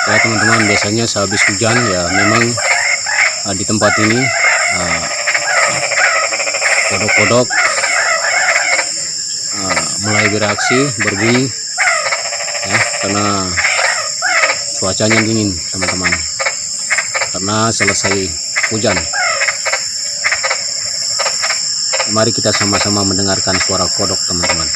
Ya teman-teman, biasanya sehabis hujan ya memang di tempat ini kodok-kodok mulai bereaksi berbunyi ya, karena cuacanya dingin teman-teman, karena selesai hujan. Mari kita sama-sama mendengarkan suara kodok teman-teman.